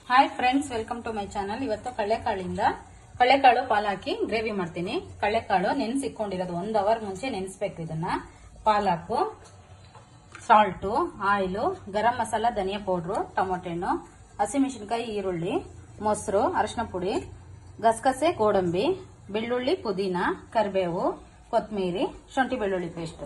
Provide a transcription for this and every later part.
Hi friends, welcome to my channel. ಇವತ್ತು ಕಳ್ಳೆಕಾಳು ಪಾಲ್ ಹಾಕಿ gravy ಮಾಡ್ತೀನಿ. ಕಳ್ಳೆಕಾಳು ನೆನೆಸಿಕೊಂಡಿರೋದು 1 ಅವರ್ ಮುಂಚೆ ನೆನೆಸ್ಬೇಕು. ಇದನ್ನ ಪಾಲಾಕು, ಸಾಲ್ಟು, ಆಯಿಲು, ಗರಂ ಮಸಾಲ, ಧನಿಯಾ ಪೌಡ್ರು, ಟೊಮೊಟೊ ಹಣ್ಣು, ಹಸಿಮೆಣಸಿನಕಾಯಿ, ಈರುಳ್ಳಿ, ಮೊಸರು, ಅರಿಶಿನ ಪುಡಿ, ಗಸಗಸೆ, ಗೋಡಂಬಿ, ಬೆಳ್ಳುಳ್ಳಿ, ಪುದೀನ, ಕರಿಬೇವು, ಕೊತ್ತಂಬರಿ, ಶುಂಠಿ ಬೆಳ್ಳುಳ್ಳಿ ಪೇಸ್ಟ್.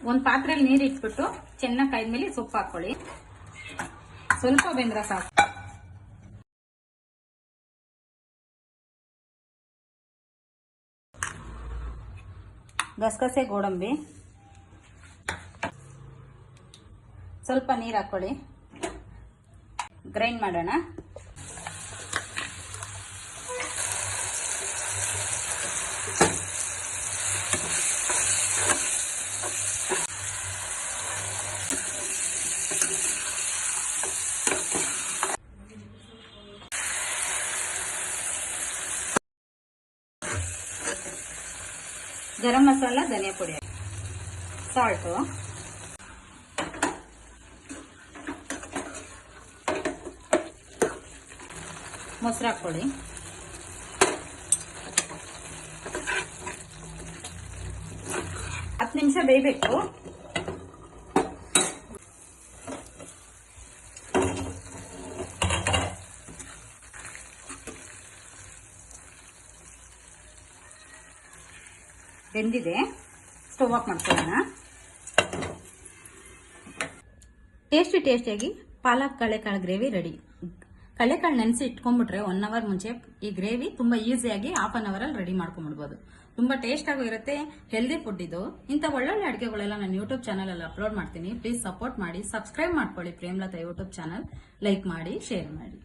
ಒಂದು ಪಾತ್ರೆಯಲ್ಲಿ ನೀರು ಇಟ್ಬಿಟ್ಟು ಚೆನ್ನಾಗಿ ಕಾಯ್ದ್ಮೇಲೆ ಸೊಪ್ಪು ಹಾಕೊಳ್ಳಿ. ಸ್ವಲ್ಪ ಬೆಂದ್ರ ಸಾಕು. ಗಸಗಸೆ, ಗೋಡಂಬಿ, ಸ್ವಲ್ಪ ನೀರು ಹಾಕೊಳ್ಳಿ. ಗ್ರೈಂಡ್ ಮಾಡೋಣ. ಗರಂ ಮಸಾಲ, ಧನಿಯಾ ಪುಡಿ, ಸಾಲ್ಟು, ಮೊಸರು ಹಾಕೊಳ್ಳಿ. ಹತ್ತು ನಿಮಿಷ ಬೇಯಬೇಕು. ಬೆಂದಿದೆ. ಸ್ಟವ್ ಆಫ್ ಮಾಡ್ಕೊಳ್ಳೋಣ. ಟೇಸ್ಟಿಯಾಗಿ ಪಾಲಕ್ ಕಳ್ಳೆಕಾಳು ಗ್ರೇವಿ ರೆಡಿ. ಕಳ್ಳೆಕಾಳು ನೆನೆಸಿ ಇಟ್ಕೊಂಡ್ಬಿಟ್ರೆ 1 ಅವರ್ ಮುಂಚೆ ಈ ಗ್ರೇವಿ ತುಂಬಾ ಈಸಿಯಾಗಿ ಹಾಫ್ ಅನ್ ಅವರ್ ಅಲ್ಲಿ ರೆಡಿ ಮಾಡ್ಕೊಂಡ್ಬಿಡ್ಬೋದು. ತುಂಬಾ ಟೇಸ್ಟ್ ಆಗೋ ಇರುತ್ತೆ. ಹೆಲ್ದಿ ಫುಡ್ ಇದು. ಇಂಥ ಒಳ್ಳೊಳ್ಳೆ ಅಡುಗೆಗಳೆಲ್ಲ ನಾನು ಯೂಟ್ಯೂಬ್ ಚಾನಲ್ ಅಲ್ಲಿ ಅಪ್ಲೋಡ್ ಮಾಡ್ತೀನಿ. ಪ್ಲೀಸ್ ಸಪೋರ್ಟ್ ಮಾಡಿ, ಸಬ್ಸ್ಕ್ರೈಬ್ ಮಾಡ್ಕೊಳ್ಳಿ. ಪ್ರೇಮಲತಾ ಯೂಟ್ಯೂಬ್ ಚಾನಲ್ ಲೈಕ್ ಮಾಡಿ, ಶೇರ್ ಮಾಡಿ.